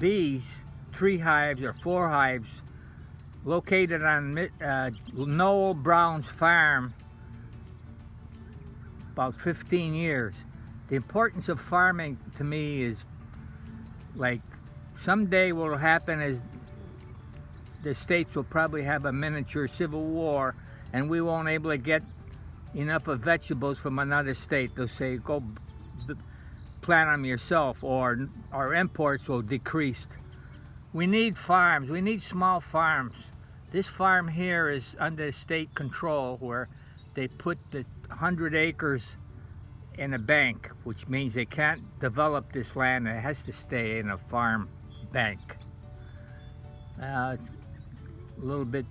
bees, 3 hives or 4 hives, located on Noel Brown's farm about 15 years. The importance of farming to me is like someday what will happen is the states will probably have a miniature civil war and we won't able to get enough of vegetables from another state. They'll say go plant them yourself, or our imports will decrease. We need farms, we need small farms. This farm here is under state control where they put the 100 acres in a bank, which means they can't develop this land. It has to stay in a farm bank. It's a little bit,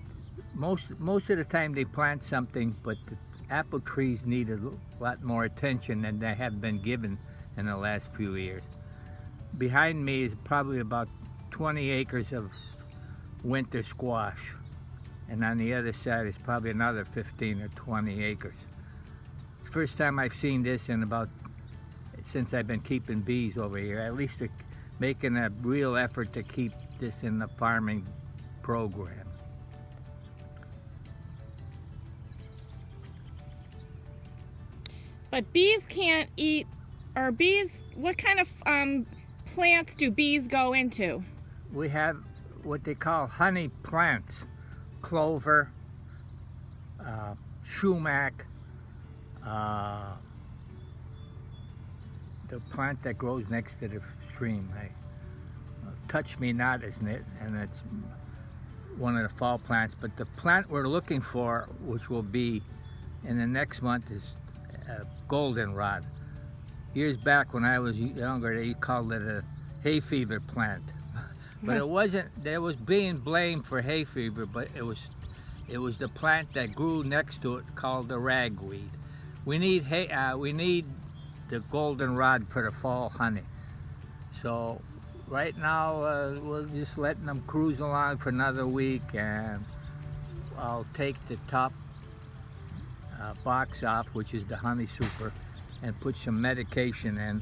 most of the time they plant something, but the apple trees need a lot more attention than they have been given in the last few years. Behind me is probably about 20 acres of winter squash, and on the other side is probably another 15 or 20 acres. First time I've seen this in about, since I've been keeping bees over here, at least making a real effort to keep this in the farming program. But bees can't eat, or bees, what kind of plants do bees go into? We have what they call honey plants, clover, sumac, the plant that grows next to the stream. Touch me not, isn't it? And it's one of the fall plants. But the plant we're looking for, which will be in the next month, is goldenrod. Years back when I was younger, they called it a hay fever plant. But it wasn't, there was being blamed for hay fever, but it was the plant that grew next to it called the ragweed. We need the goldenrod for the fall honey. So right now we're just letting them cruise along for another week, and I'll take the top box off, which is the honey super, and put some medication in,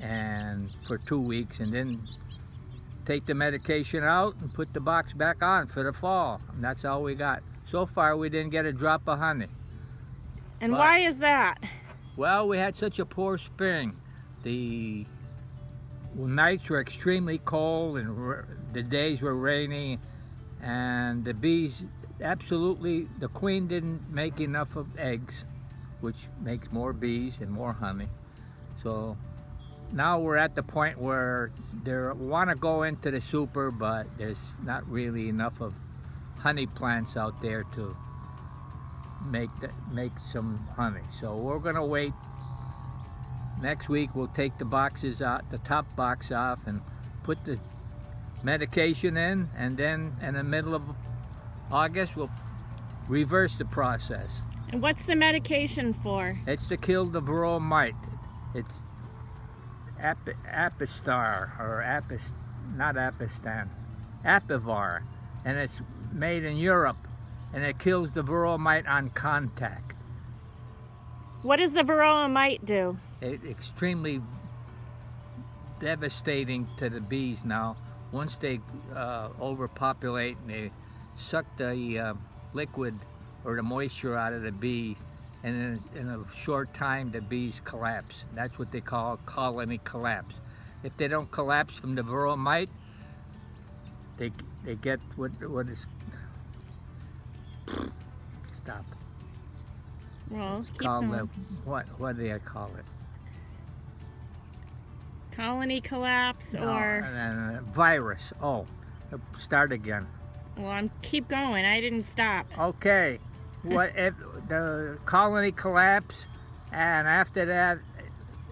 and for 2 weeks, and then take the medication out and put the box back on for the fall. And that's all we got. So far we didn't get a drop of honey. And why is that? Well, we had such a poor spring. The nights were extremely cold and the days were rainy, and the bees absolutely, the queen didn't make enough of eggs, which makes more bees and more honey. So now we're at the point where they want to go into the super, but there's not really enough of honey plants out there to make some honey. So we're gonna wait. Next week we'll take the boxes out, the top box off, and put the medication in, and then in the middle of August we'll reverse the process. And what's the medication for? It's to kill the varroa mite. It's Apistar, or not Apistan, Apivar, and it's made in Europe, and it kills the varroa mite on contact. What does the varroa mite do? It's extremely devastating to the bees now. Once they overpopulate and they suck the liquid or the moisture out of the bees, and in a short time the bees collapse. That's what they call colony collapse. If they don't collapse from the varroa mite, they get what is, stop. Well, it's called what do I call it? Colony collapse, no, or virus. Oh, start again. Well, keep going. I didn't stop. Okay. What if the colony collapse, and after that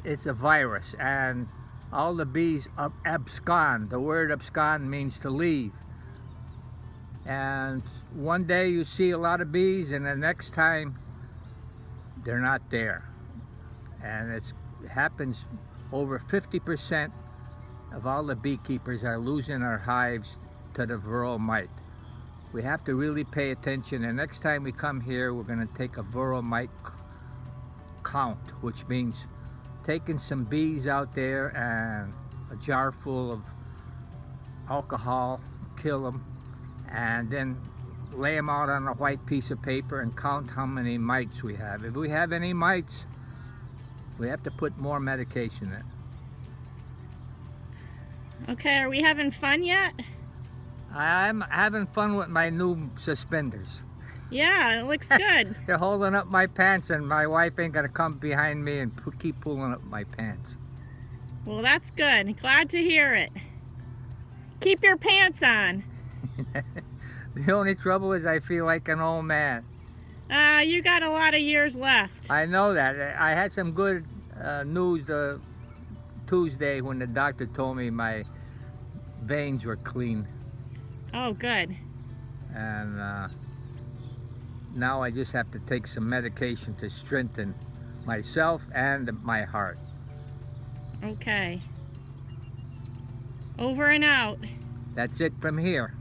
it's a virus, and all the bees abscond. The word abscond means to leave. And one day you see a lot of bees, and the next time they're not there. And it happens, over 50% of all the beekeepers are losing our hives to the varroa mite. We have to really pay attention, and next time we come here we're going to take a varroa mite count, which means taking some bees out there and a jar full of alcohol, kill them, and then lay them out on a white piece of paper and count how many mites we have. If we have any mites, we have to put more medication in. Okay, are we having fun yet? I'm having fun with my new suspenders. Yeah, it looks good. They're holding up my pants, and my wife ain't gonna come behind me and keep pulling up my pants. Well, that's good. Glad to hear it. Keep your pants on. The only trouble is I feel like an old man. You got a lot of years left. I know that. I had some good news Tuesday when the doctor told me my veins were clean. Oh, good. And now I just have to take some medication to strengthen myself and my heart. Okay. Over and out. That's it from here.